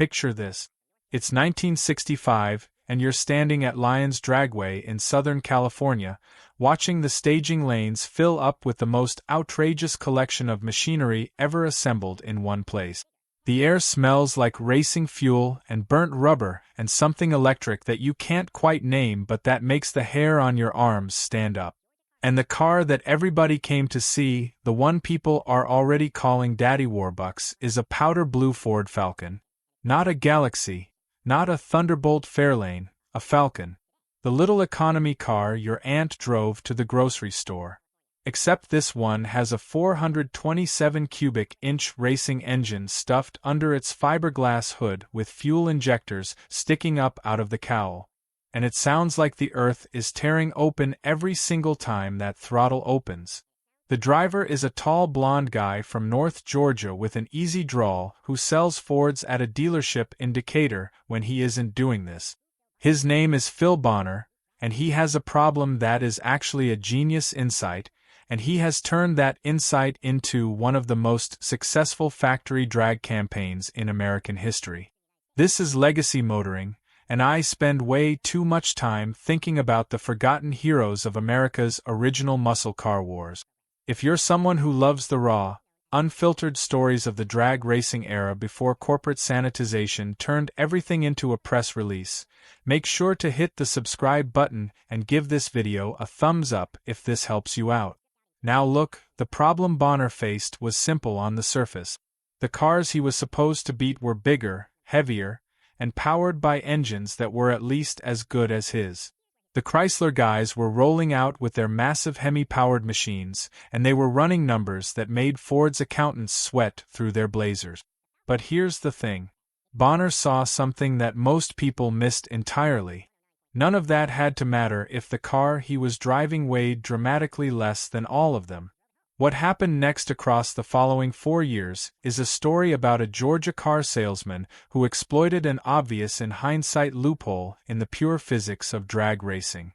Picture this. It's 1965, and you're standing at Lyons Dragway in Southern California, watching the staging lanes fill up with the most outrageous collection of machinery ever assembled in one place. The air smells like racing fuel and burnt rubber and something electric that you can't quite name, but that makes the hair on your arms stand up. And the car that everybody came to see, the one people are already calling Daddy Warbucks, is a powder blue Ford Falcon. Not a Galaxy, not a Thunderbolt Fairlane, a Falcon. The little economy car your aunt drove to the grocery store. Except this one has a 427 cubic inch racing engine stuffed under its fiberglass hood with fuel injectors sticking up out of the cowl. And it sounds like the earth is tearing open every single time that throttle opens. The driver is a tall blonde guy from North Georgia with an easy drawl who sells Fords at a dealership in Decatur when he isn't doing this. His name is Phil Bonner, and he has a problem that is actually a genius insight, and he has turned that insight into one of the most successful factory drag campaigns in American history. This is legacy motoring, and I spend way too much time thinking about the forgotten heroes of America's original muscle car wars. If you're someone who loves the raw, unfiltered stories of the drag racing era before corporate sanitization turned everything into a press release, make sure to hit the subscribe button and give this video a thumbs up if this helps you out. Now look, the problem Bonner faced was simple on the surface. The cars he was supposed to beat were bigger, heavier, and powered by engines that were at least as good as his. The Chrysler guys were rolling out with their massive Hemi-powered machines, and they were running numbers that made Ford's accountants sweat through their blazers. But here's the thing. Bonner saw something that most people missed entirely. None of that had to matter if the car he was driving weighed dramatically less than all of them. What happened next across the following 4 years is a story about a Georgia car salesman who exploited an obvious in hindsight loophole in the pure physics of drag racing.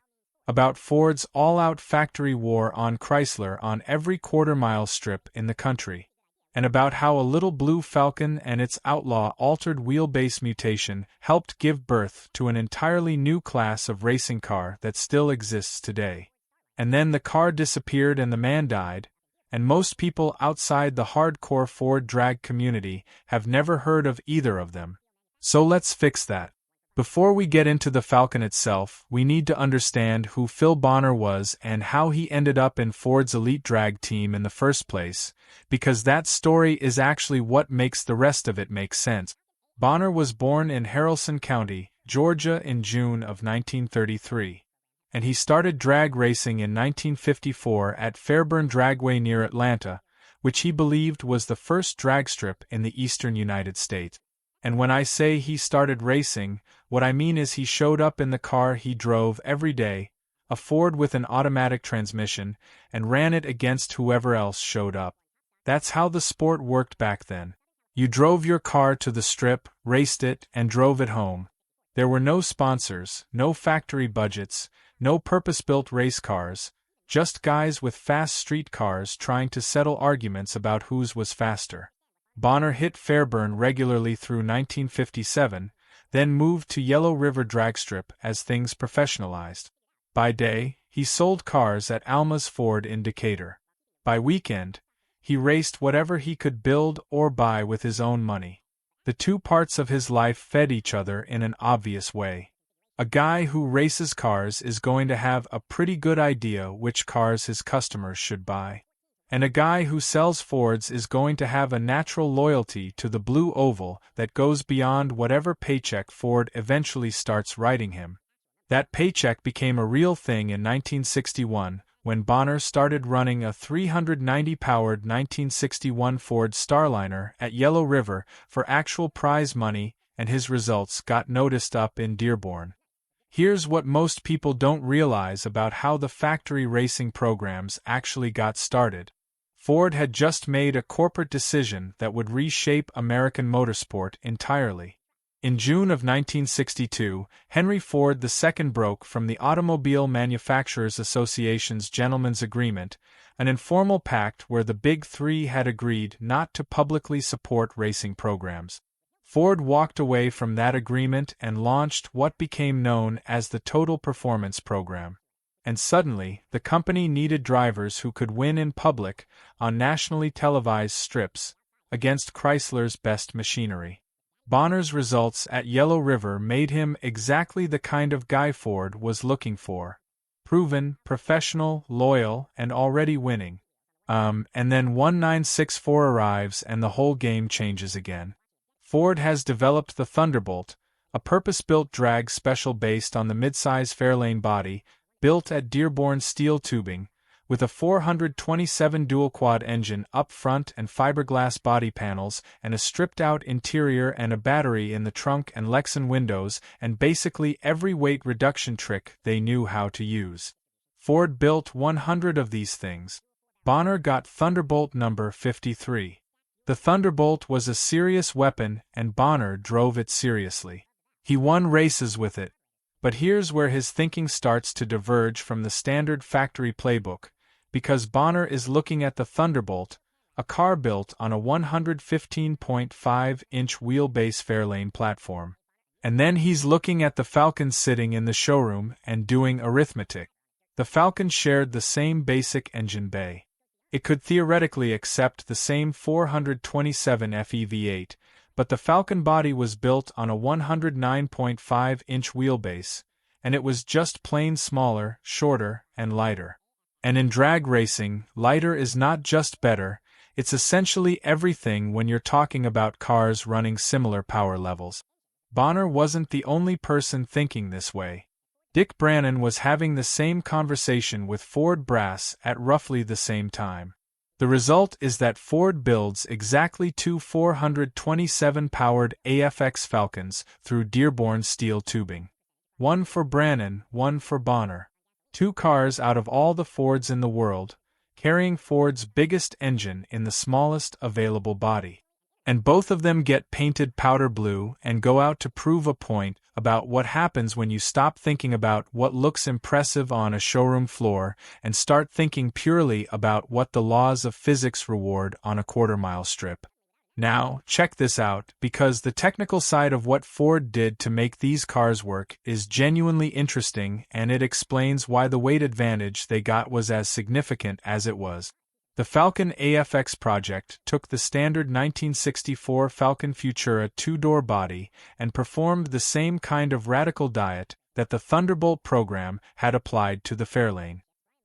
About Ford's all-out factory war on Chrysler on every quarter-mile strip in the country. And about how a little blue Falcon and its outlaw altered wheelbase mutation helped give birth to an entirely new class of racing car that still exists today. And then the car disappeared and the man died, and most people outside the hardcore Ford drag community have never heard of either of them. So let's fix that. Before we get into the Falcon itself, we need to understand who Phil Bonner was and how he ended up in Ford's elite drag team in the first place, because that story is actually what makes the rest of it make sense. Bonner was born in Haralson County, Georgia in June of 1933. And he started drag racing in 1954 at Fairburn Dragway near Atlanta, which he believed was the first drag strip in the eastern United States. And when I say he started racing, what I mean is he showed up in the car he drove every day, a Ford with an automatic transmission, and ran it against whoever else showed up. That's how the sport worked back then. You drove your car to the strip, raced it, and drove it home. There were no sponsors, no factory budgets, no purpose-built race cars, just guys with fast street cars trying to settle arguments about whose was faster. Bonner hit Fairburn regularly through 1957, then moved to Yellow River Dragstrip as things professionalized. By day, he sold cars at Alma's Ford in Decatur. By weekend, he raced whatever he could build or buy with his own money. The two parts of his life fed each other in an obvious way. A guy who races cars is going to have a pretty good idea which cars his customers should buy. And a guy who sells Fords is going to have a natural loyalty to the blue oval that goes beyond whatever paycheck Ford eventually starts writing him. That paycheck became a real thing in 1961, when Bonner started running a 390-powered 1961 Ford Starliner at Yellow River for actual prize money, and his results got noticed up in Dearborn. Here's what most people don't realize about how the factory racing programs actually got started. Ford had just made a corporate decision that would reshape American motorsport entirely. In June of 1962, Henry Ford II broke from the Automobile Manufacturers Association's Gentleman's Agreement, an informal pact where the Big Three had agreed not to publicly support racing programs. Ford walked away from that agreement and launched what became known as the Total Performance Program. And suddenly, the company needed drivers who could win in public, on nationally televised strips, against Chrysler's best machinery. Bonner's results at Yellow River made him exactly the kind of guy Ford was looking for. Proven, professional, loyal, and already winning. And then 1964 arrives and the whole game changes again. Ford has developed the Thunderbolt, a purpose-built drag special based on the midsize Fairlane body, built at Dearborn steel tubing, with a 427 dual-quad engine up front and fiberglass body panels and a stripped-out interior and a battery in the trunk and Lexan windows and basically every weight reduction trick they knew how to use. Ford built 100 of these things. Bonner got Thunderbolt number 53. The Thunderbolt was a serious weapon and Bonner drove it seriously. He won races with it. But here's where his thinking starts to diverge from the standard factory playbook, because Bonner is looking at the Thunderbolt, a car built on a 115.5-inch wheelbase Fairlane platform. And then he's looking at the Falcon sitting in the showroom and doing arithmetic. The Falcon shared the same basic engine bay. It could theoretically accept the same 427 FeV8, but the Falcon body was built on a 109.5-inch wheelbase, and it was just plain smaller, shorter, and lighter. And in drag racing, lighter is not just better, it's essentially everything when you're talking about cars running similar power levels. Bonner wasn't the only person thinking this way. Dick Brannon was having the same conversation with Ford brass at roughly the same time. The result is that Ford builds exactly two 427-powered AFX Falcons through Dearborn steel tubing. One for Brannon, one for Bonner. 2 cars out of all the Fords in the world, carrying Ford's biggest engine in the smallest available body. And both of them get painted powder blue and go out to prove a point about what happens when you stop thinking about what looks impressive on a showroom floor and start thinking purely about what the laws of physics reward on a quarter-mile strip. Now, check this out, because the technical side of what Ford did to make these cars work is genuinely interesting, and it explains why the weight advantage they got was as significant as it was. The Falcon AFX project took the standard 1964 Falcon Futura 2-door body and performed the same kind of radical diet that the Thunderbolt program had applied to the Fairlane.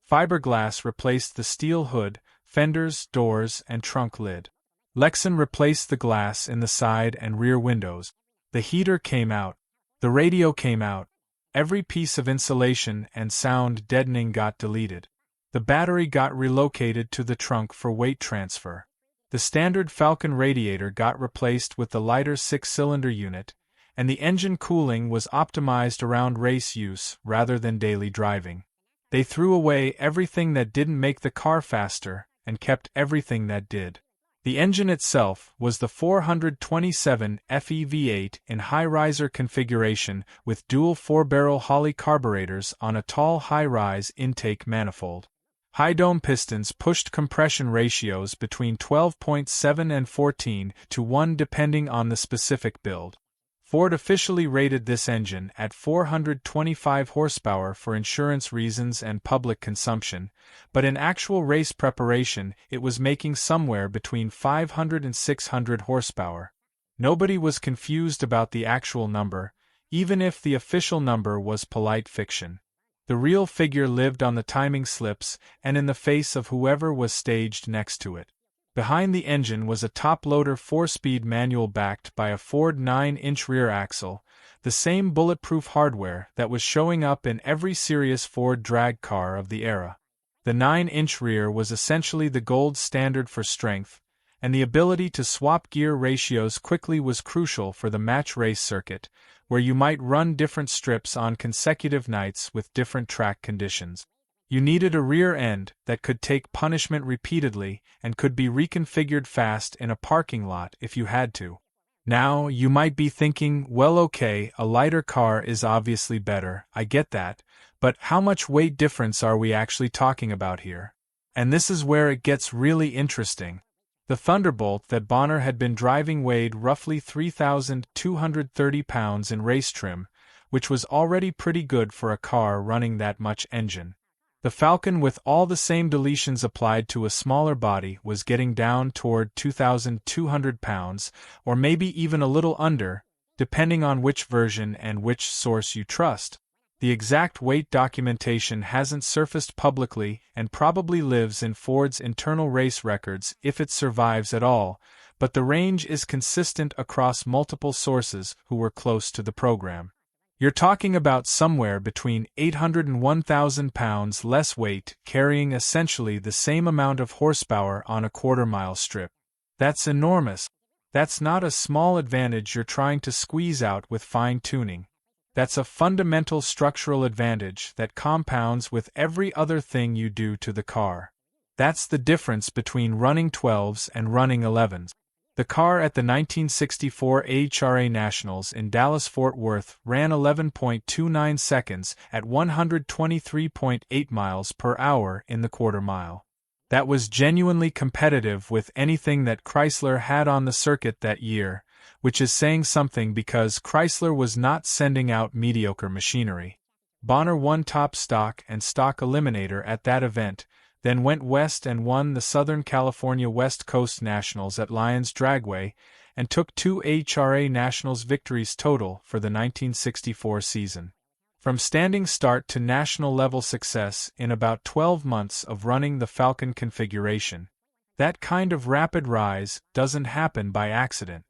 Fiberglass replaced the steel hood, fenders, doors, and trunk lid. Lexan replaced the glass in the side and rear windows. The heater came out. The radio came out. Every piece of insulation and sound deadening got deleted. The battery got relocated to the trunk for weight transfer. The standard Falcon radiator got replaced with the lighter 6-cylinder unit, and the engine cooling was optimized around race use rather than daily driving. They threw away everything that didn't make the car faster and kept everything that did. The engine itself was the 427 FeV8 in high-riser configuration with dual 4-barrel Holley carburetors on a tall high-rise intake manifold. High-dome pistons pushed compression ratios between 12.7 and 14:1 depending on the specific build. Ford officially rated this engine at 425 horsepower for insurance reasons and public consumption, but in actual race preparation it was making somewhere between 500 and 600 horsepower. Nobody was confused about the actual number, even if the official number was polite fiction. The real figure lived on the timing slips and in the face of whoever was staged next to it. Behind the engine was a top-loader 4-speed manual backed by a Ford 9-inch rear axle, the same bulletproof hardware that was showing up in every serious Ford drag car of the era. The 9-inch rear was essentially the gold standard for strength, and the ability to swap gear ratios quickly was crucial for the match race circuit, where you might run different strips on consecutive nights with different track conditions. You needed a rear end that could take punishment repeatedly and could be reconfigured fast in a parking lot if you had to. Now, you might be thinking, well, okay, a lighter car is obviously better, I get that, but how much weight difference are we actually talking about here? And this is where it gets really interesting. The Thunderbolt that Bonner had been driving weighed roughly 3,230 pounds in race trim, which was already pretty good for a car running that much engine. The Falcon, with all the same deletions applied to a smaller body, was getting down toward 2,200 pounds, or maybe even a little under, depending on which version and which source you trust. The exact weight documentation hasn't surfaced publicly and probably lives in Ford's internal race records if it survives at all, but the range is consistent across multiple sources who were close to the program. You're talking about somewhere between 800 and 1,000 pounds less weight, carrying essentially the same amount of horsepower on a quarter-mile strip. That's enormous. That's not a small advantage you're trying to squeeze out with fine-tuning. That's a fundamental structural advantage that compounds with every other thing you do to the car. That's the difference between running 12s and running 11s. The car at the 1964 NHRA Nationals in Dallas-Fort Worth ran 11.29 seconds at 123.8 miles per hour in the quarter mile. That was genuinely competitive with anything that Chrysler had on the circuit that year, which is saying something because Chrysler was not sending out mediocre machinery. Bonner won Top Stock and Stock Eliminator at that event, then went west and won the Southern California West Coast Nationals at Lions Dragway, and took 2 NHRA Nationals victories total for the 1964 season. From standing start to national-level success in about 12 months of running the Falcon configuration. That kind of rapid rise doesn't happen by accident.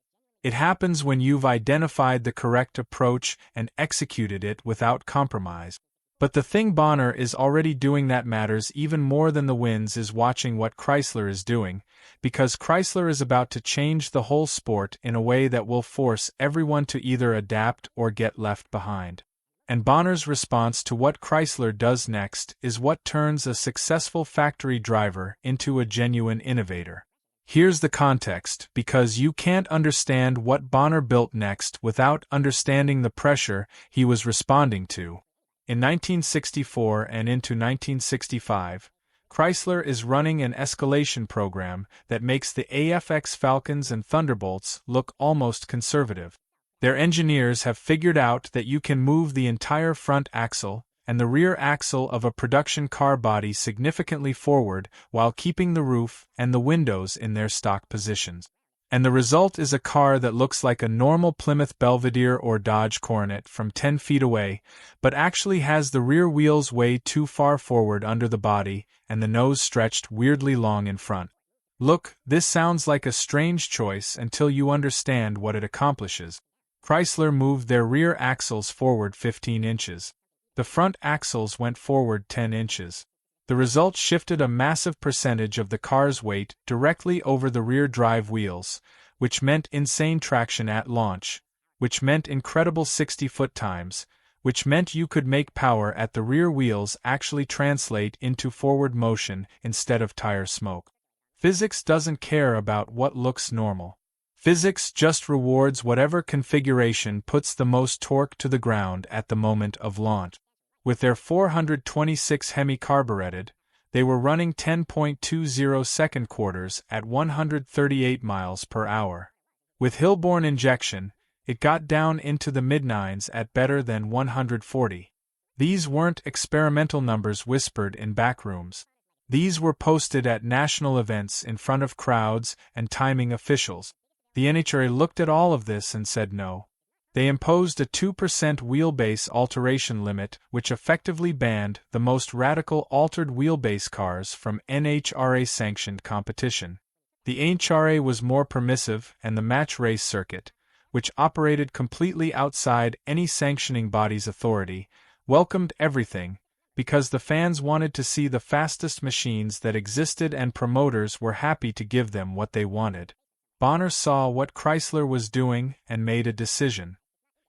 It happens when you've identified the correct approach and executed it without compromise. But the thing Bonner is already doing that matters even more than the wins is watching what Chrysler is doing, because Chrysler is about to change the whole sport in a way that will force everyone to either adapt or get left behind. And Bonner's response to what Chrysler does next is what turns a successful factory driver into a genuine innovator. Here's the context, because you can't understand what Bonner built next without understanding the pressure he was responding to. In 1964 and into 1965, Chrysler is running an escalation program that makes the AFX Falcons and Thunderbolts look almost conservative. Their engineers have figured out that you can move the entire front axle and the rear axle of a production car body significantly forward while keeping the roof and the windows in their stock positions. And the result is a car that looks like a normal Plymouth Belvedere or Dodge Coronet from 10 feet away, but actually has the rear wheels way too far forward under the body and the nose stretched weirdly long in front. Look, this sounds like a strange choice until you understand what it accomplishes. Chrysler moved their rear axles forward 15 inches. The front axles went forward 10 inches. The result shifted a massive percentage of the car's weight directly over the rear drive wheels, which meant insane traction at launch, which meant incredible 60-foot times, which meant you could make power at the rear wheels actually translate into forward motion instead of tire smoke. Physics doesn't care about what looks normal. Physics just rewards whatever configuration puts the most torque to the ground at the moment of launch. With their 426 Hemi carbureted, they were running 10.20 second quarters at 138 miles per hour. With Dearborn injection, it got down into the mid-nines at better than 140. These weren't experimental numbers whispered in backrooms. These were posted at national events in front of crowds and timing officials. The NHRA looked at all of this and said no. They imposed a 2% wheelbase alteration limit which effectively banned the most radical altered wheelbase cars from NHRA-sanctioned competition. The NHRA was more permissive, and the match race circuit, which operated completely outside any sanctioning body's authority, welcomed everything, because the fans wanted to see the fastest machines that existed and promoters were happy to give them what they wanted. Bonner saw what Chrysler was doing and made a decision.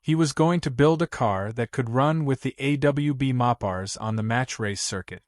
He was going to build a car that could run with the AWB Mopars on the match race circuit.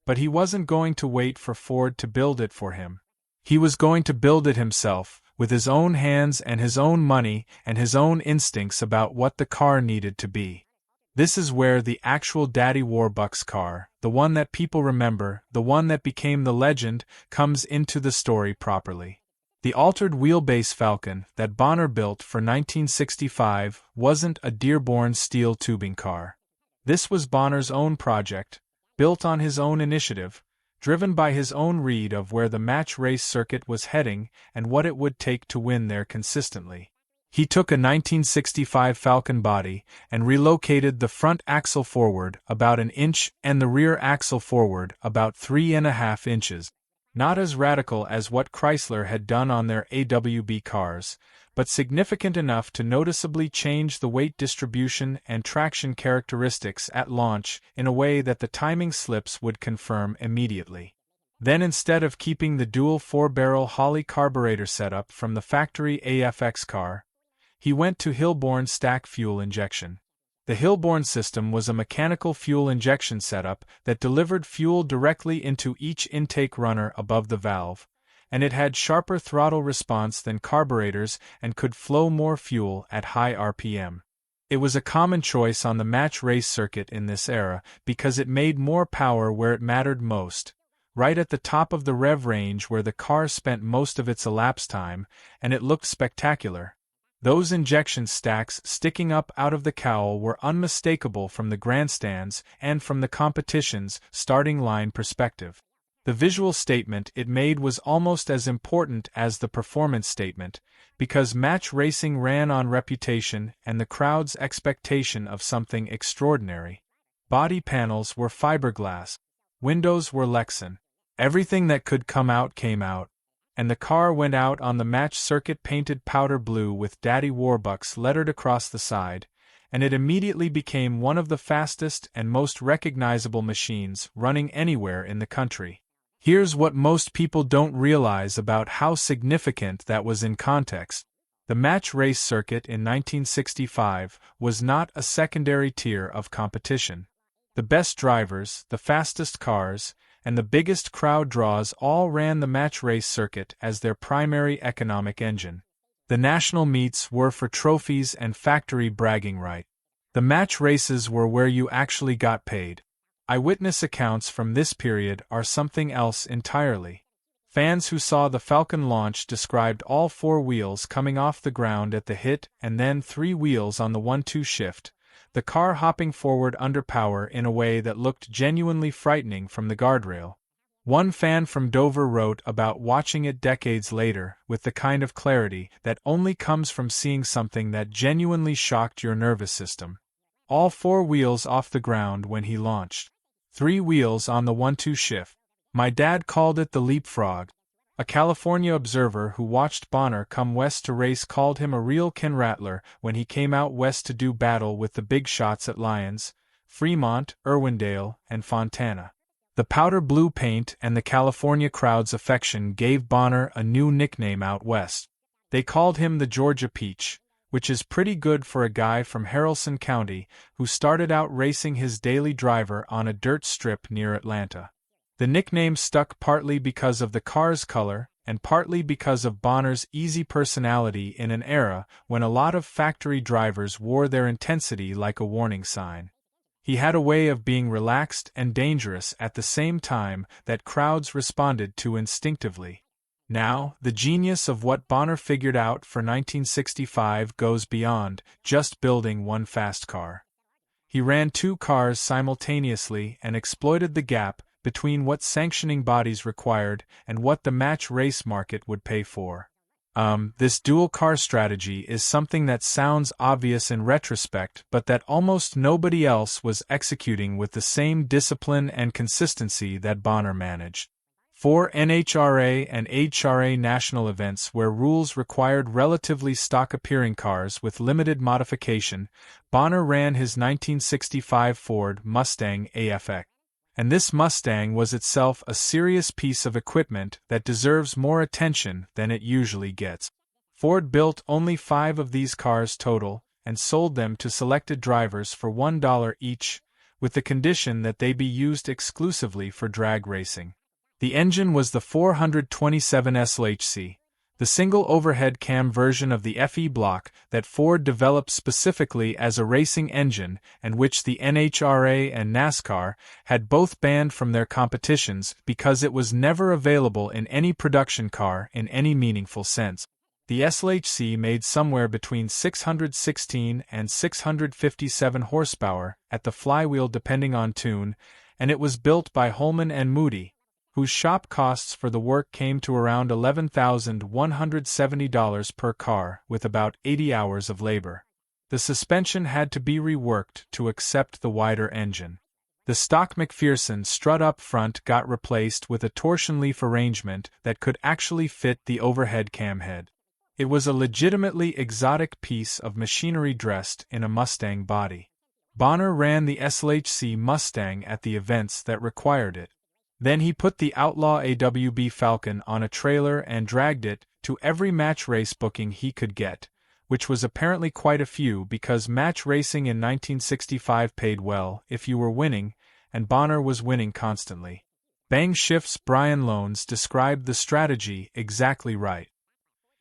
But he wasn't going to wait for Ford to build it for him. He was going to build it himself, with his own hands and his own money and his own instincts about what the car needed to be. This is where the actual Daddy Warbucks car, the one that people remember, the one that became the legend, comes into the story properly. The altered wheelbase Falcon that Bonner built for 1965 wasn't a Dearborn steel tubing car. This was Bonner's own project, built on his own initiative, driven by his own read of where the match race circuit was heading and what it would take to win there consistently. He took a 1965 Falcon body and relocated the front axle forward about an inch and the rear axle forward about 3.5 inches. Not as radical as what Chrysler had done on their AWB cars, but significant enough to noticeably change the weight distribution and traction characteristics at launch in a way that the timing slips would confirm immediately. Then, instead of keeping the dual 4-barrel Holley carburetor setup from the factory AFX car, he went to Dearborn stack fuel injection. The Dearborn system was a mechanical fuel injection setup that delivered fuel directly into each intake runner above the valve, and it had sharper throttle response than carburetors and could flow more fuel at high RPM. It was a common choice on the match race circuit in this era because it made more power where it mattered most, right at the top of the rev range where the car spent most of its elapsed time, and it looked spectacular. Those injection stacks sticking up out of the cowl were unmistakable from the grandstands and from the competition's starting line perspective. The visual statement it made was almost as important as the performance statement, because match racing ran on reputation and the crowd's expectation of something extraordinary. Body panels were fiberglass, windows were Lexan. Everything that could come out came out, and the car went out on the match circuit painted powder blue with Daddy Warbucks lettered across the side, and it immediately became one of the fastest and most recognizable machines running anywhere in the country. Here's what most people don't realize about how significant that was in context. The match race circuit in 1965 was not a secondary tier of competition. The best drivers, the fastest cars, and the biggest crowd draws all ran the match race circuit as their primary economic engine. The national meets were for trophies and factory bragging right. The match races were where you actually got paid. Eyewitness accounts from this period are something else entirely. Fans who saw the Falcon launch described all 4 wheels coming off the ground at the hit and then 3 wheels on the 1-2 shift, the car hopping forward under power in a way that looked genuinely frightening from the guardrail. One fan from Dover wrote about watching it decades later with the kind of clarity that only comes from seeing something that genuinely shocked your nervous system. All 4 wheels off the ground when he launched. 3 wheels on the 1-2 shift. My dad called it the leapfrog. A California observer who watched Bonner come west to race called him a real Ken Rattler when he came out west to do battle with the big shots at Lyons, Fremont, Irwindale, and Fontana. The powder blue paint and the California crowd's affection gave Bonner a new nickname out west. They called him the Georgia Peach, which is pretty good for a guy from Haralson County who started out racing his daily driver on a dirt strip near Atlanta. The nickname stuck partly because of the car's color and partly because of Bonner's easy personality in an era when a lot of factory drivers wore their intensity like a warning sign. He had a way of being relaxed and dangerous at the same time that crowds responded to instinctively. Now, the genius of what Bonner figured out for 1965 goes beyond just building one fast car. He ran 2 cars simultaneously and exploited the gap between what sanctioning bodies required and what the match race market would pay for. This dual car strategy is something that sounds obvious in retrospect, but that almost nobody else was executing with the same discipline and consistency that Bonner managed. For NHRA and NHRA national events where rules required relatively stock-appearing cars with limited modification, Bonner ran his 1965 Ford Mustang AFX. And this Mustang was itself a serious piece of equipment that deserves more attention than it usually gets. Ford built only 5 of these cars total and sold them to selected drivers for $1 each, with the condition that they be used exclusively for drag racing. The engine was the 427 SLHC, The single overhead cam version of the FE block that Ford developed specifically as a racing engine and which the NHRA and NASCAR had both banned from their competitions because it was never available in any production car in any meaningful sense. The SLHC made somewhere between 616 and 657 horsepower at the flywheel depending on tune, and it was built by Holman and Moody, whose shop costs for the work came to around $11,170 per car with about 80 hours of labor. The suspension had to be reworked to accept the wider engine. The stock McPherson strut up front got replaced with a torsion leaf arrangement that could actually fit the overhead cam head. It was a legitimately exotic piece of machinery dressed in a Mustang body. Bonner ran the SLHC Mustang at the events that required it. Then he put the outlaw AWB Falcon on a trailer and dragged it to every match race booking he could get, which was apparently quite a few because match racing in 1965 paid well if you were winning, and Bonner was winning constantly. Bang Shift's Brian Lones described the strategy exactly right.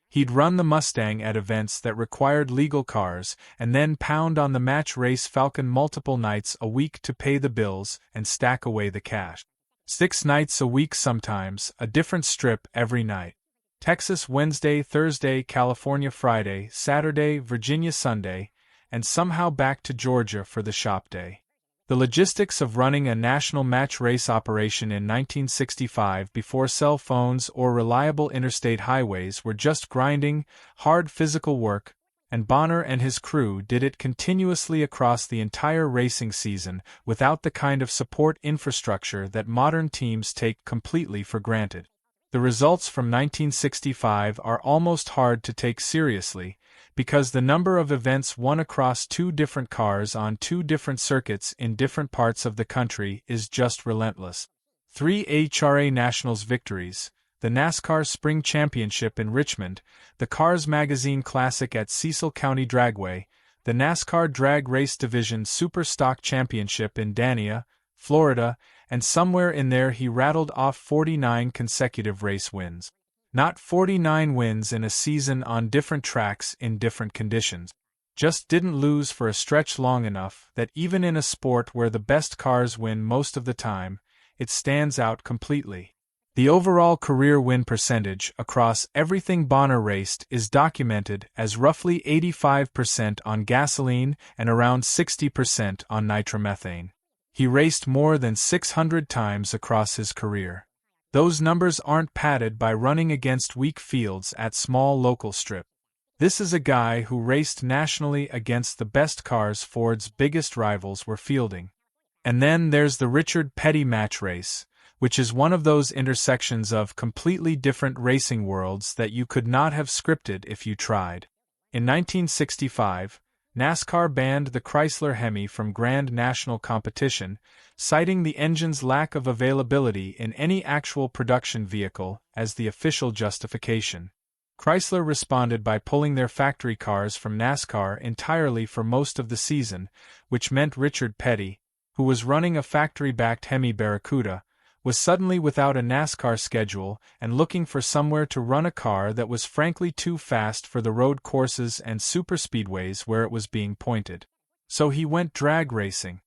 He'd run the Mustang at events that required legal cars and then pound on the match race Falcon multiple nights a week to pay the bills and stack away the cash. 6 nights a week sometimes, a different strip every night. Texas Wednesday, Thursday, California Friday, Saturday, Virginia Sunday, and somehow back to Georgia for the shop day. The logistics of running a national match race operation in 1965 before cell phones or reliable interstate highways were just grinding, hard physical work, and Bonner and his crew did it continuously across the entire racing season without the kind of support infrastructure that modern teams take completely for granted. The results from 1965 are almost hard to take seriously, because the number of events won across 2 different cars on 2 different circuits in different parts of the country is just relentless. 3 NHRA Nationals victories, the NASCAR Spring Championship in Richmond, the Cars Magazine Classic at Cecil County Dragway, the NASCAR Drag Race Division Super Stock Championship in Dania, Florida, and somewhere in there he rattled off 49 consecutive race wins. Not 49 wins in a season on different tracks in different conditions. Just didn't lose for a stretch long enough that even in a sport where the best cars win most of the time, it stands out completely. The overall career win percentage across everything Bonner raced is documented as roughly 85% on gasoline and around 60% on nitromethane. He raced more than 600 times across his career. Those numbers aren't padded by running against weak fields at small local strip. This is a guy who raced nationally against the best cars Ford's biggest rivals were fielding. And then there's the Richard Petty match race, which is one of those intersections of completely different racing worlds that you could not have scripted if you tried. In 1965, NASCAR banned the Chrysler Hemi from Grand National competition, citing the engine's lack of availability in any actual production vehicle as the official justification. Chrysler responded by pulling their factory cars from NASCAR entirely for most of the season, which meant Richard Petty, who was running a factory-backed Hemi Barracuda, was suddenly without a NASCAR schedule and looking for somewhere to run a car that was frankly too fast for the road courses and superspeedways where it was being pointed. So he went drag racing,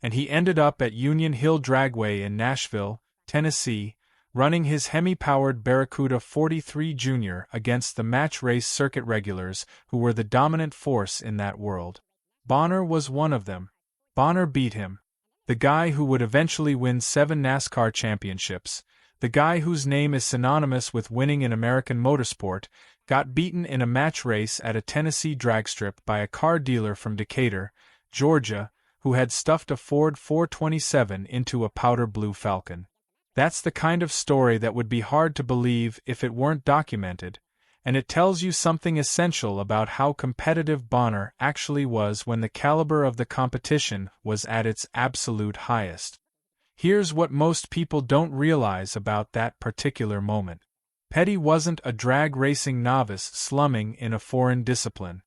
and he ended up at Union Hill Dragway in Nashville, Tennessee, running his Hemi-powered Barracuda 43 Jr. against the match race circuit regulars who were the dominant force in that world. Bonner was one of them. Bonner beat him. The guy who would eventually win 7 NASCAR championships, the guy whose name is synonymous with winning in American motorsport, got beaten in a match race at a Tennessee drag strip by a car dealer from Decatur, Georgia, who had stuffed a Ford 427 into a powder blue Falcon. That's the kind of story that would be hard to believe if it weren't documented, and it tells you something essential about how competitive Bonner actually was when the caliber of the competition was at its absolute highest. Here's what most people don't realize about that particular moment. Petty wasn't a drag racing novice slumming in a foreign discipline.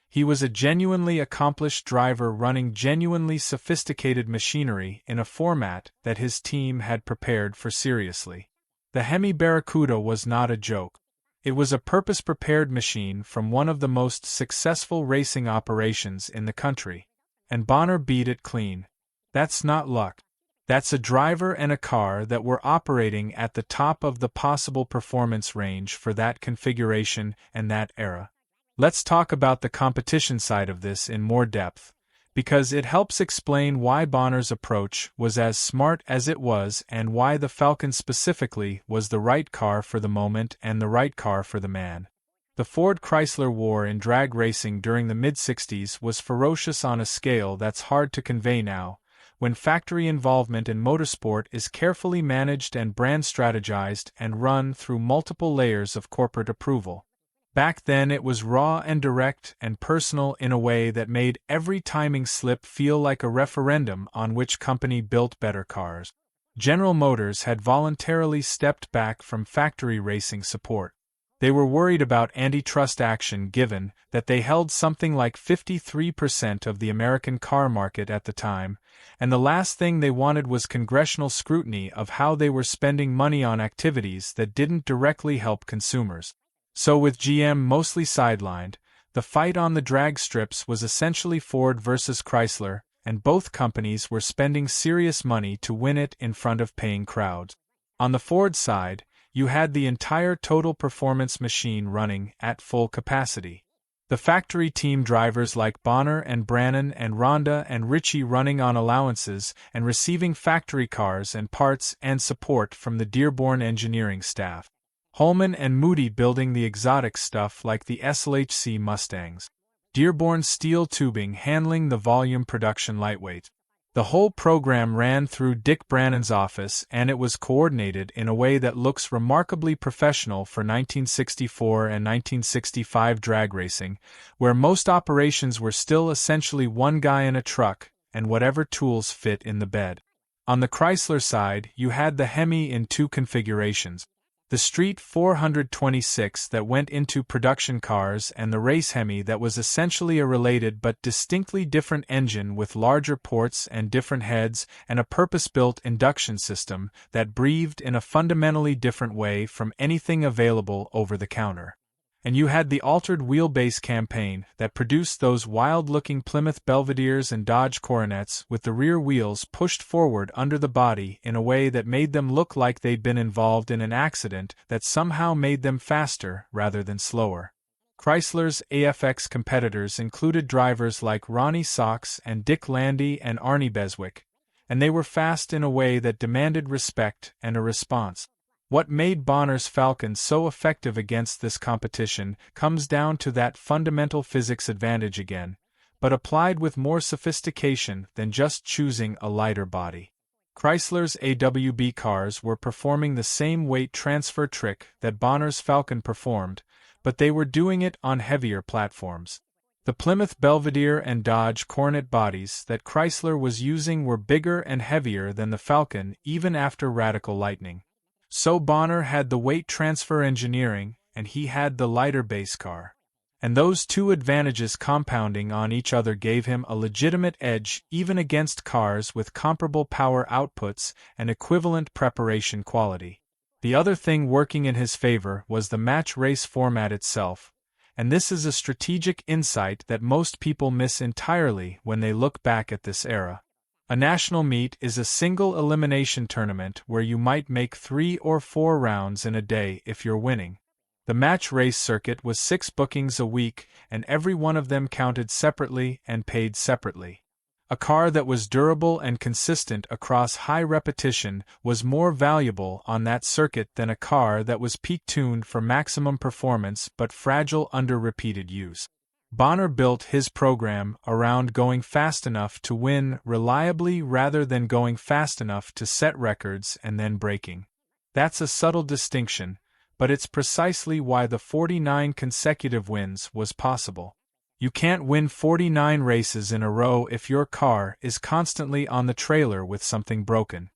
He was a genuinely accomplished driver running genuinely sophisticated machinery in a format that his team had prepared for seriously. The Hemi Barracuda was not a joke. It was a purpose-prepared machine from one of the most successful racing operations in the country. And Bonner beat it clean. That's not luck. That's a driver and a car that were operating at the top of the possible performance range for that configuration and that era. Let's talk about the competition side of this in more depth, because it helps explain why Bonner's approach was as smart as it was and why the Falcon specifically was the right car for the moment and the right car for the man. The Ford-Chrysler war in drag racing during the mid-60s was ferocious on a scale that's hard to convey now, when factory involvement in motorsport is carefully managed and brand strategized and run through multiple layers of corporate approval. Back then it was raw and direct and personal in a way that made every timing slip feel like a referendum on which company built better cars. General Motors had voluntarily stepped back from factory racing support. They were worried about antitrust action given that they held something like 53% of the American car market at the time, and the last thing they wanted was congressional scrutiny of how they were spending money on activities that didn't directly help consumers. So with GM mostly sidelined, the fight on the drag strips was essentially Ford versus Chrysler, and both companies were spending serious money to win it in front of paying crowds. On the Ford side, you had the entire total performance machine running at full capacity. The factory team drivers like Bonner and Brannon and Rhonda and Ritchie running on allowances and receiving factory cars and parts and support from the Dearborn engineering staff. Holman and Moody building the exotic stuff like the SLHC Mustangs. Dearborn steel tubing handling the volume production lightweight. The whole program ran through Dick Brannon's office and it was coordinated in a way that looks remarkably professional for 1964 and 1965 drag racing, where most operations were still essentially one guy in a truck and whatever tools fit in the bed. On the Chrysler side, you had the Hemi in two configurations. The Street 426 that went into production cars and the race Hemi that was essentially a related but distinctly different engine with larger ports and different heads and a purpose-built induction system that breathed in a fundamentally different way from anything available over the counter. And you had the altered wheelbase campaign that produced those wild-looking Plymouth Belvederes and Dodge Coronets with the rear wheels pushed forward under the body in a way that made them look like they'd been involved in an accident that somehow made them faster rather than slower. Chrysler's AFX competitors included drivers like Ronnie Sox and Dick Landy and Arnie Beswick, and they were fast in a way that demanded respect and a response. What made Bonner's Falcon so effective against this competition comes down to that fundamental physics advantage again, but applied with more sophistication than just choosing a lighter body. Chrysler's AWB cars were performing the same weight transfer trick that Bonner's Falcon performed, but they were doing it on heavier platforms. The Plymouth Belvedere and Dodge Coronet bodies that Chrysler was using were bigger and heavier than the Falcon even after radical lightning. So Bonner had the weight transfer engineering, and he had the lighter base car. And those two advantages compounding on each other gave him a legitimate edge even against cars with comparable power outputs and equivalent preparation quality. The other thing working in his favor was the match race format itself, and this is a strategic insight that most people miss entirely when they look back at this era. A national meet is a single elimination tournament where you might make 3 or 4 rounds in a day if you're winning. The match race circuit was 6 bookings a week, and every one of them counted separately and paid separately. A car that was durable and consistent across high repetition was more valuable on that circuit than a car that was peak-tuned for maximum performance but fragile under repeated use. Bonner built his program around going fast enough to win reliably rather than going fast enough to set records and then breaking. That's a subtle distinction, but it's precisely why the 49 consecutive wins was possible. You can't win 49 races in a row if your car is constantly on the trailer with something broken.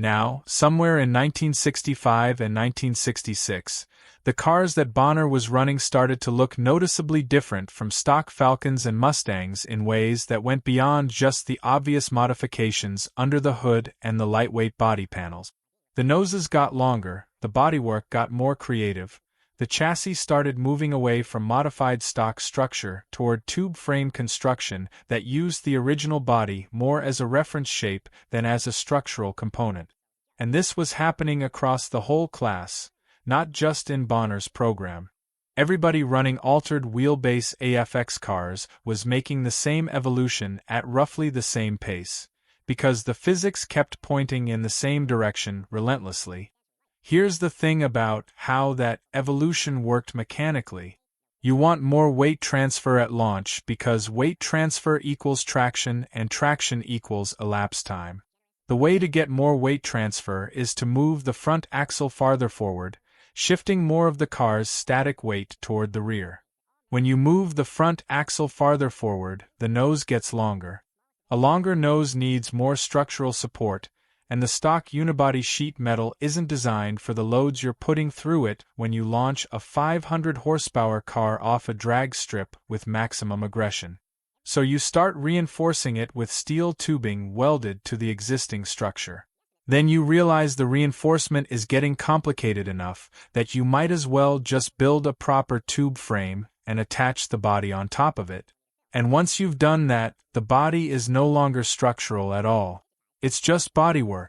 Now, somewhere in 1965 and 1966, the cars that Bonner was running started to look noticeably different from stock Falcons and Mustangs in ways that went beyond just the obvious modifications under the hood and the lightweight body panels. The noses got longer, the bodywork got more creative, The chassis started moving away from modified stock structure toward tube frame construction that used the original body more as a reference shape than as a structural component. And this was happening across the whole class, not just in Bonner's program. Everybody running altered wheelbase AFX cars was making the same evolution at roughly the same pace, because the physics kept pointing in the same direction relentlessly. Here's the thing about how that evolution worked mechanically. You want more weight transfer at launch because weight transfer equals traction and traction equals elapsed time. The way to get more weight transfer is to move the front axle farther forward, shifting more of the car's static weight toward the rear. When you move the front axle farther forward, the nose gets longer. A longer nose needs more structural support, and the stock unibody sheet metal isn't designed for the loads you're putting through it when you launch a 500 horsepower car off a drag strip with maximum aggression. So you start reinforcing it with steel tubing welded to the existing structure. Then you realize the reinforcement is getting complicated enough that you might as well just build a proper tube frame and attach the body on top of it. And once you've done that, the body is no longer structural at all. It's just bodywork.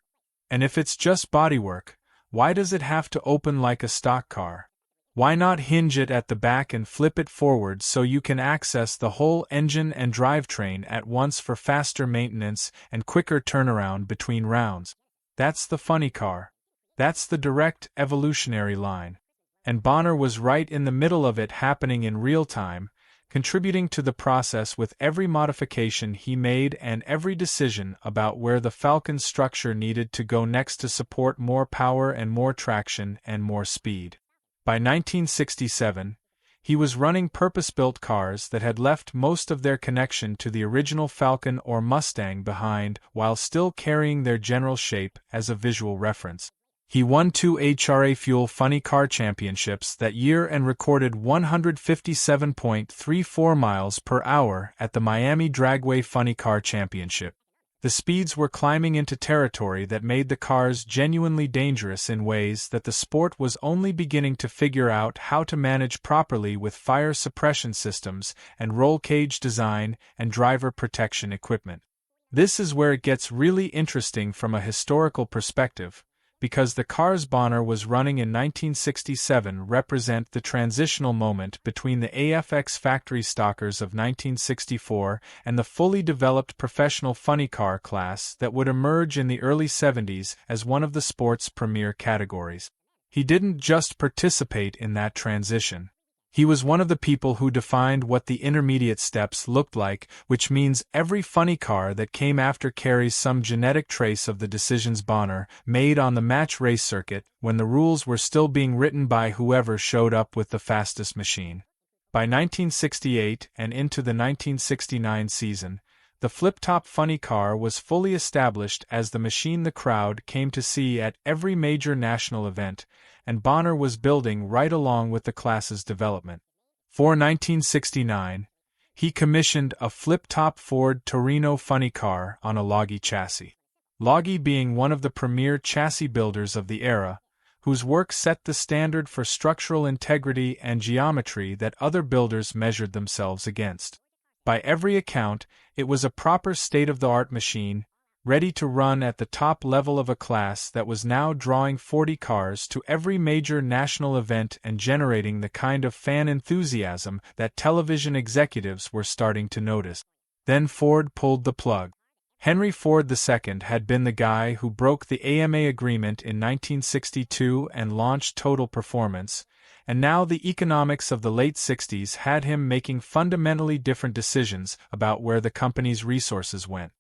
And if it's just bodywork, why does it have to open like a stock car? Why not hinge it at the back and flip it forward so you can access the whole engine and drivetrain at once for faster maintenance and quicker turnaround between rounds? That's the funny car. That's the direct evolutionary line. And Bonner was right in the middle of it happening in real time, contributing to the process with every modification he made and every decision about where the Falcon structure needed to go next to support more power and more traction and more speed. By 1967, he was running purpose-built cars that had left most of their connection to the original Falcon or Mustang behind while still carrying their general shape as a visual reference. He won 2 NHRA Fuel Funny Car Championships that year and recorded 157.34 miles per hour at the Miami Dragway Funny Car Championship. The speeds were climbing into territory that made the cars genuinely dangerous in ways that the sport was only beginning to figure out how to manage properly with fire suppression systems and roll cage design and driver protection equipment. This is where it gets really interesting from a historical perspective, because the cars Bonner was running in 1967 represent the transitional moment between the AFX factory stockers of 1964 and the fully developed professional funny car class that would emerge in the early 70s as one of the sport's premier categories. He didn't just participate in that transition. He was one of the people who defined what the intermediate steps looked like, which means every funny car that came after carries some genetic trace of the decisions Bonner made on the match race circuit when the rules were still being written by whoever showed up with the fastest machine. By 1968 and into the 1969 season, the flip-top funny car was fully established as the machine the crowd came to see at every major national event, and Bonner was building right along with the class's development. For 1969, he commissioned a flip-top Ford Torino funny car on a Loggy chassis. Loggy being one of the premier chassis builders of the era, whose work set the standard for structural integrity and geometry that other builders measured themselves against. By every account, it was a proper state-of-the-art machine, ready to run at the top level of a class that was now drawing 40 cars to every major national event and generating the kind of fan enthusiasm that television executives were starting to notice. Then Ford pulled the plug. Henry Ford II had been the guy who broke the AMA agreement in 1962 and launched Total Performance, and now the economics of the late 60s had him making fundamentally different decisions about where the company's resources went.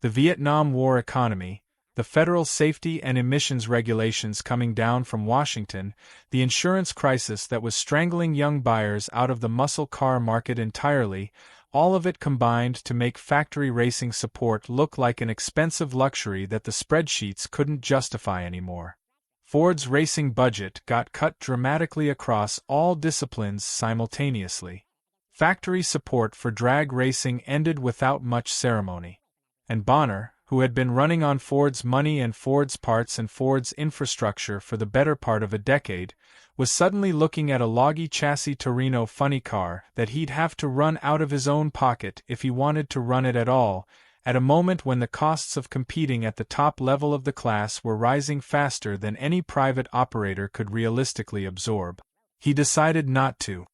The Vietnam War economy, the federal safety and emissions regulations coming down from Washington, the insurance crisis that was strangling young buyers out of the muscle car market entirely, all of it combined to make factory racing support look like an expensive luxury that the spreadsheets couldn't justify anymore. Ford's racing budget got cut dramatically across all disciplines simultaneously. Factory support for drag racing ended without much ceremony. And Bonner, who had been running on Ford's money and Ford's parts and Ford's infrastructure for the better part of a decade, was suddenly looking at a loggy chassis Torino funny car that he'd have to run out of his own pocket if he wanted to run it at all, at a moment when the costs of competing at the top level of the class were rising faster than any private operator could realistically absorb. He decided not to.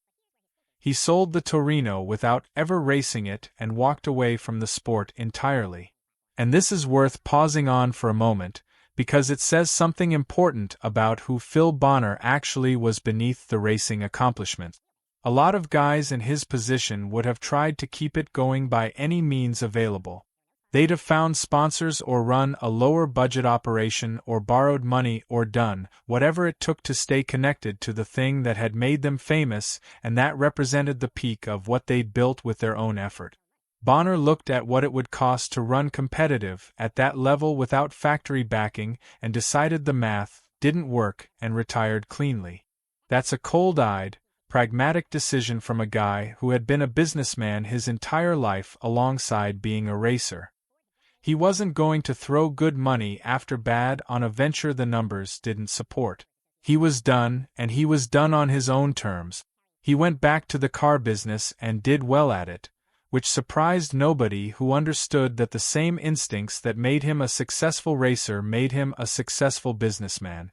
He sold the Torino without ever racing it and walked away from the sport entirely. And this is worth pausing on for a moment, because it says something important about who Phil Bonner actually was beneath the racing accomplishment. A lot of guys in his position would have tried to keep it going by any means available. They'd have found sponsors or run a lower-budget operation or borrowed money or done whatever it took to stay connected to the thing that had made them famous and that represented the peak of what they'd built with their own effort. Bonner looked at what it would cost to run competitive at that level without factory backing and decided the math didn't work and retired cleanly. That's a cold-eyed, pragmatic decision from a guy who had been a businessman his entire life alongside being a racer. He wasn't going to throw good money after bad on a venture the numbers didn't support. He was done, and he was done on his own terms. He went back to the car business and did well at it, which surprised nobody who understood that the same instincts that made him a successful racer made him a successful businessman.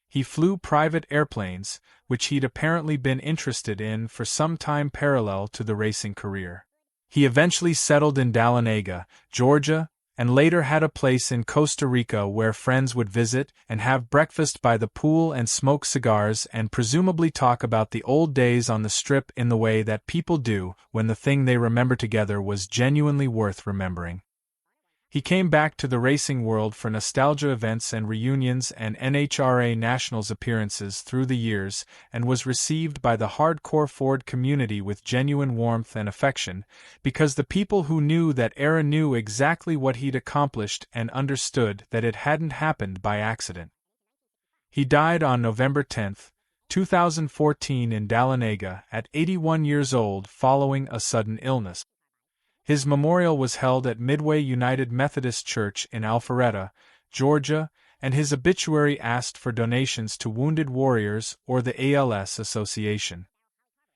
He flew private airplanes, which he'd apparently been interested in for some time parallel to the racing career. He eventually settled in Dahlonega, Georgia, and later had a place in Costa Rica where friends would visit and have breakfast by the pool and smoke cigars and presumably talk about the old days on the Strip in the way that people do when the thing they remember together was genuinely worth remembering. He came back to the racing world for nostalgia events and reunions and NHRA Nationals appearances through the years and was received by the hardcore Ford community with genuine warmth and affection, because the people who knew that era knew exactly what he'd accomplished and understood that it hadn't happened by accident. He died on November 10, 2014 in Dahlonega at 81 years old following a sudden illness. His memorial was held at Midway United Methodist Church in Alpharetta, Georgia, and his obituary asked for donations to Wounded Warriors or the ALS Association.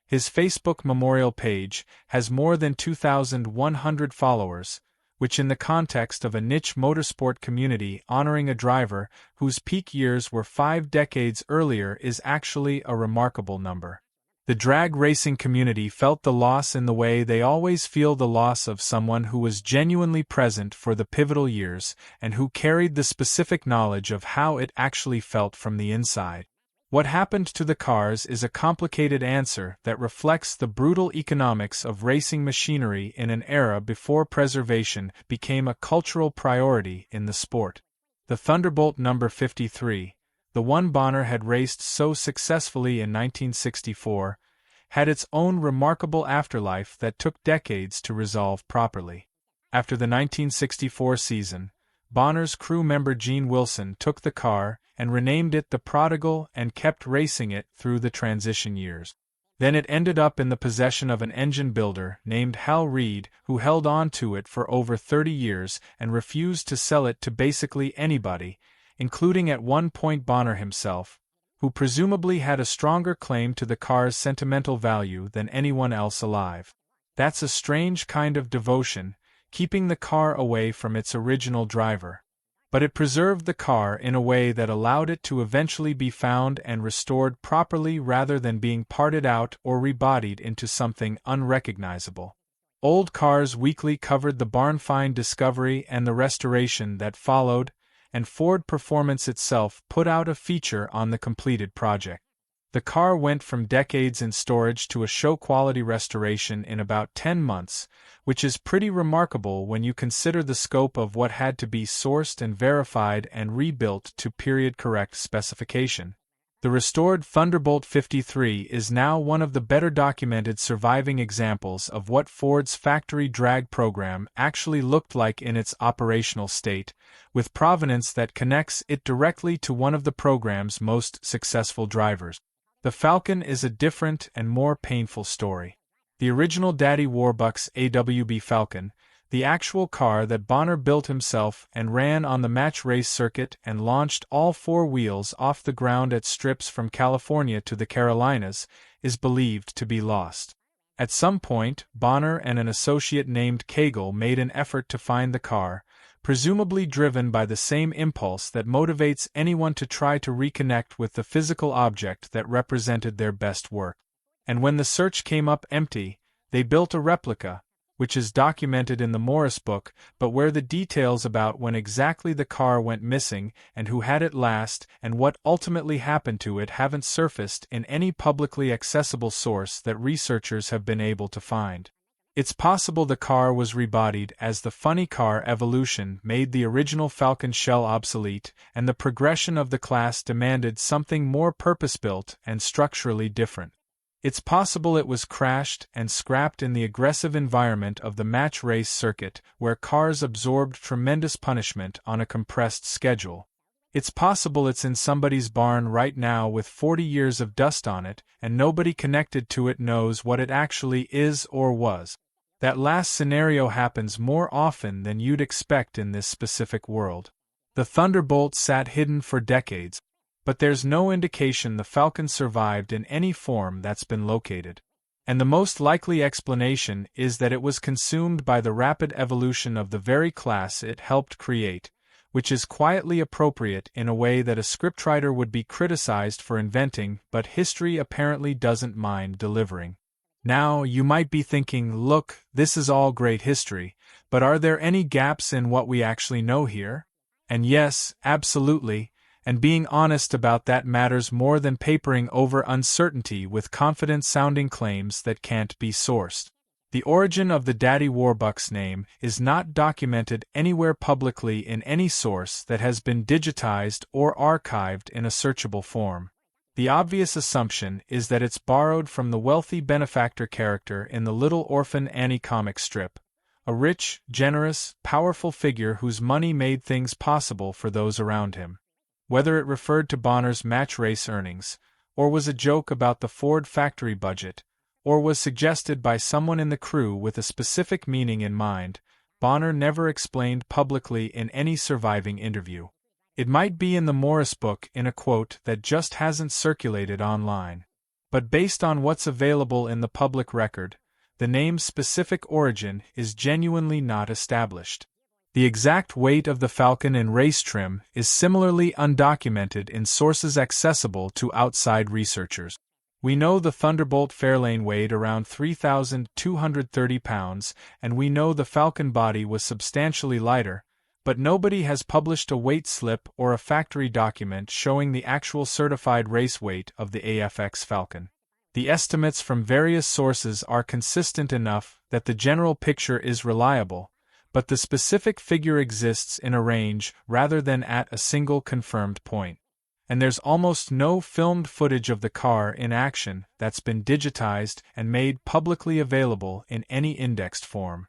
His Facebook memorial page has more than 2,100 followers, which in the context of a niche motorsport community honoring a driver whose peak years were 5 decades earlier is actually a remarkable number. The drag racing community felt the loss in the way they always feel the loss of someone who was genuinely present for the pivotal years and who carried the specific knowledge of how it actually felt from the inside. What happened to the cars is a complicated answer that reflects the brutal economics of racing machinery in an era before preservation became a cultural priority in the sport. The Thunderbolt number 53, the one Bonner had raced so successfully in 1964, had its own remarkable afterlife that took decades to resolve properly. After the 1964 season, Bonner's crew member Gene Wilson took the car and renamed it the Prodigal and kept racing it through the transition years. Then it ended up in the possession of an engine builder named Hal Reed, who held on to it for over 30 years and refused to sell it to basically anybody, including at one point Bonner himself, who presumably had a stronger claim to the car's sentimental value than anyone else alive. That's a strange kind of devotion, keeping the car away from its original driver. But it preserved the car in a way that allowed it to eventually be found and restored properly rather than being parted out or rebodied into something unrecognizable. Old Cars Weekly covered the barn-find discovery and the restoration that followed, and Ford Performance itself put out a feature on the completed project. The car went from decades in storage to a show-quality restoration in about 10 months, which is pretty remarkable when you consider the scope of what had to be sourced and verified and rebuilt to period-correct specification. The restored Thunderbolt 53 is now one of the better documented surviving examples of what Ford's factory drag program actually looked like in its operational state, with provenance that connects it directly to one of the program's most successful drivers. The Falcon is a different and more painful story. The original Daddy Warbucks AWB Falcon, The actual car that Bonner built himself and ran on the match race circuit and launched all four wheels off the ground at strips from California to the Carolinas, is believed to be lost. At some point, Bonner and an associate named Cagle made an effort to find the car, presumably driven by the same impulse that motivates anyone to try to reconnect with the physical object that represented their best work. And when the search came up empty, they built a replica, which is documented in the Morris book, but where the details about when exactly the car went missing and who had it last and what ultimately happened to it haven't surfaced in any publicly accessible source that researchers have been able to find. It's possible the car was rebodied as the funny car evolution made the original Falcon shell obsolete and the progression of the class demanded something more purpose-built and structurally different. It's possible it was crashed and scrapped in the aggressive environment of the match race circuit where cars absorbed tremendous punishment on a compressed schedule. It's possible it's in somebody's barn right now with 40 years of dust on it and nobody connected to it knows what it actually is or was. That last scenario happens more often than you'd expect in this specific world. The Thunderbolt sat hidden for decades, but there's no indication the Falcon survived in any form that's been located. And the most likely explanation is that it was consumed by the rapid evolution of the very class it helped create, which is quietly appropriate in a way that a scriptwriter would be criticized for inventing, but history apparently doesn't mind delivering. Now, you might be thinking, look, this is all great history, but are there any gaps in what we actually know here? And yes, absolutely. And being honest about that matters more than papering over uncertainty with confident-sounding claims that can't be sourced. The origin of the Daddy Warbucks name is not documented anywhere publicly in any source that has been digitized or archived in a searchable form. The obvious assumption is that it's borrowed from the wealthy benefactor character in the Little Orphan Annie comic strip, a rich, generous, powerful figure whose money made things possible for those around him. Whether it referred to Bonner's match race earnings, or was a joke about the Ford factory budget, or was suggested by someone in the crew with a specific meaning in mind, Bonner never explained publicly in any surviving interview. It might be in the Morris book in a quote that just hasn't circulated online. But based on what's available in the public record, the name's specific origin is genuinely not established. The exact weight of the Falcon in race trim is similarly undocumented in sources accessible to outside researchers. We know the Thunderbolt Fairlane weighed around 3,230 pounds, and we know the Falcon body was substantially lighter, but nobody has published a weight slip or a factory document showing the actual certified race weight of the AFX Falcon. The estimates from various sources are consistent enough that the general picture is reliable, but the specific figure exists in a range rather than at a single confirmed point. And there's almost no filmed footage of the car in action that's been digitized and made publicly available in any indexed form.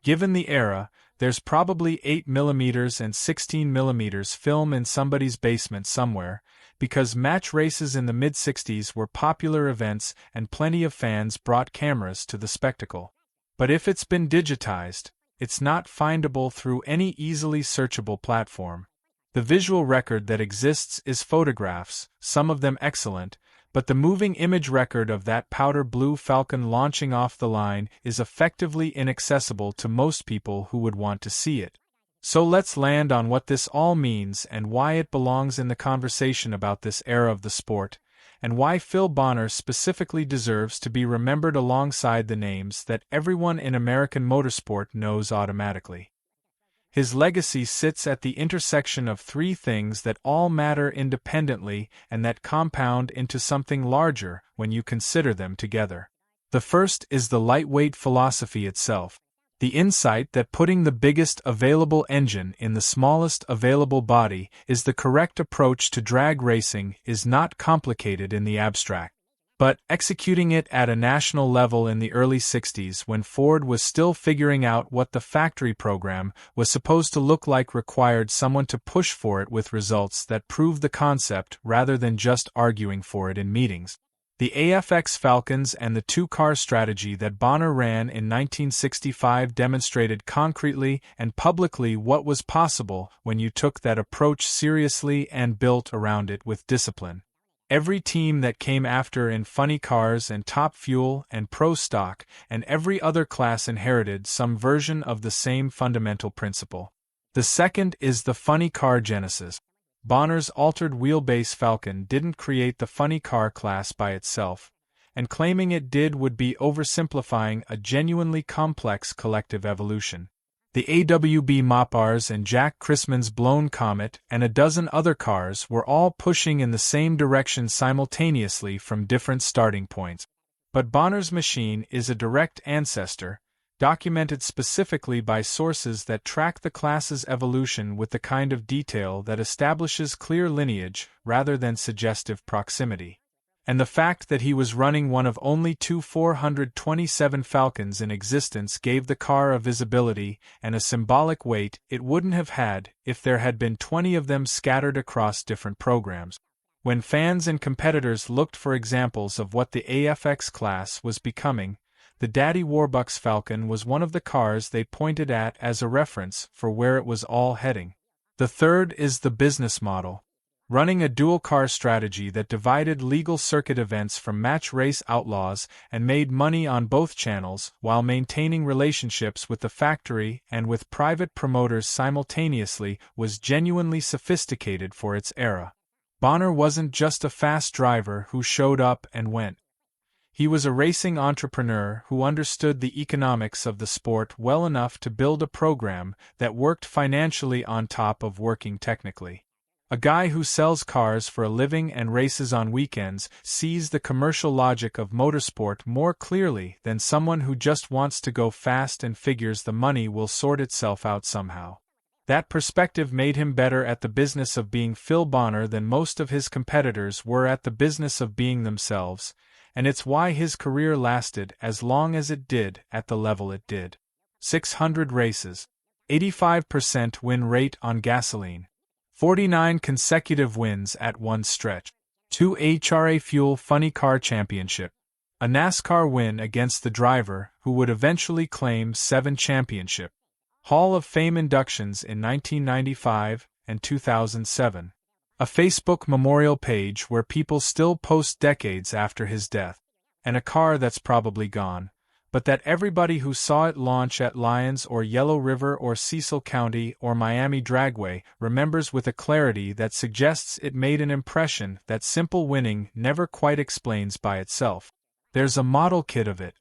Given the era, there's probably 8mm and 16mm film in somebody's basement somewhere, because match races in the mid-60s were popular events and plenty of fans brought cameras to the spectacle. But if it's been digitized, it's not findable through any easily searchable platform. The visual record that exists is photographs, some of them excellent, but the moving image record of that powder blue Falcon launching off the line is effectively inaccessible to most people who would want to see it. So let's land on what this all means and why it belongs in the conversation about this era of the sport, and why Phil Bonner specifically deserves to be remembered alongside the names that everyone in American motorsport knows automatically. His legacy sits at the intersection of three things that all matter independently and that compound into something larger when you consider them together. The first is the lightweight philosophy itself. The insight that putting the biggest available engine in the smallest available body is the correct approach to drag racing is not complicated in the abstract. But executing it at a national level in the early 60s when Ford was still figuring out what the factory program was supposed to look like required someone to push for it with results that proved the concept rather than just arguing for it in meetings. The AFX Falcons and the two-car strategy that Bonner ran in 1965 demonstrated concretely and publicly what was possible when you took that approach seriously and built around it with discipline. Every team that came after in funny cars and top fuel and pro stock and every other class inherited some version of the same fundamental principle. The second is the funny car genesis. Bonner's altered wheelbase Falcon didn't create the funny car class by itself, and claiming it did would be oversimplifying a genuinely complex collective evolution. The AWB Mopars and Jack Chrisman's Blown Comet and a dozen other cars were all pushing in the same direction simultaneously from different starting points. But Bonner's machine is a direct ancestor, documented specifically by sources that track the class's evolution with the kind of detail that establishes clear lineage rather than suggestive proximity. And the fact that he was running one of only two 427 Falcons in existence gave the car a visibility and a symbolic weight it wouldn't have had if there had been 20 of them scattered across different programs. When fans and competitors looked for examples of what the AFX class was becoming, the Daddy Warbucks Falcon was one of the cars they pointed at as a reference for where it was all heading. The third is the business model. Running a dual-car strategy that divided legal circuit events from match race outlaws and made money on both channels while maintaining relationships with the factory and with private promoters simultaneously was genuinely sophisticated for its era. Bonner wasn't just a fast driver who showed up and went. He was a racing entrepreneur who understood the economics of the sport well enough to build a program that worked financially on top of working technically. A guy who sells cars for a living and races on weekends sees the commercial logic of motorsport more clearly than someone who just wants to go fast and figures the money will sort itself out somehow. That perspective made him better at the business of being Phil Bonner than most of his competitors were at the business of being themselves, and it's why his career lasted as long as it did at the level it did. 600 races, 85% win rate on gasoline, 49 consecutive wins at one stretch, 2 NHRA Fuel Funny Car Championship, a NASCAR win against the driver who would eventually claim 7 championship, Hall of Fame inductions in 1995 and 2007, a Facebook memorial page where people still post decades after his death, and a car that's probably gone, but that everybody who saw it launch at Lyons or Yellow River or Cecil County or Miami Dragway remembers with a clarity that suggests it made an impression that simple winning never quite explains by itself. There's a model kit of it.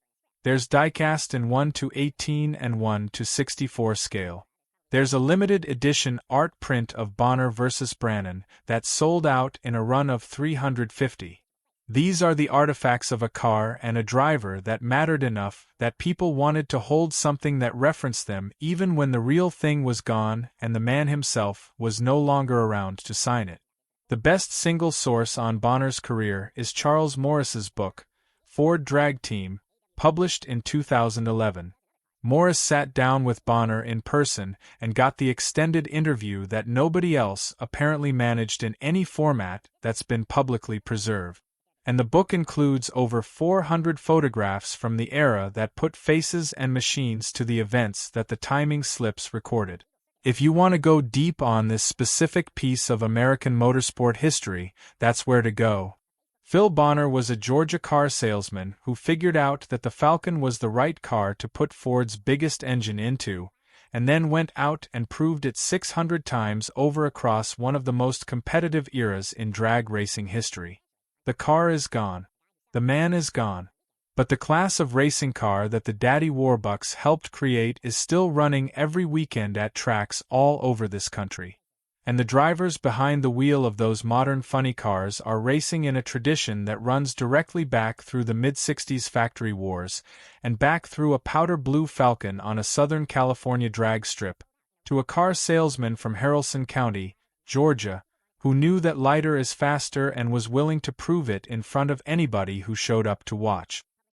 There's diecast in 1:18 and 1:64 scale. There's a limited edition art print of Bonner vs. Brannan that sold out in a run of 350. These are the artifacts of a car and a driver that mattered enough that people wanted to hold something that referenced them even when the real thing was gone and the man himself was no longer around to sign it. The best single source on Bonner's career is Charles Morris's book, Ford Drag Team, published in 2011. Morris sat down with Bonner in person and got the extended interview that nobody else apparently managed in any format that's been publicly preserved. And the book includes over 400 photographs from the era that put faces and machines to the events that the timing slips recorded. If you want to go deep on this specific piece of American motorsport history, that's where to go. Phil Bonner was a Georgia car salesman who figured out that the Falcon was the right car to put Ford's biggest engine into, and then went out and proved it 600 times over across one of the most competitive eras in drag racing history. The car is gone. The man is gone. But the class of racing car that the Daddy Warbucks helped create is still running every weekend at tracks all over this country. And the drivers behind the wheel of those modern funny cars are racing in a tradition that runs directly back through the mid-60s factory wars, and back through a powder blue Falcon on a Southern California drag strip, to a car salesman from Haralson County, Georgia, who knew that lighter is faster and was willing to prove it in front of anybody who showed up to watch.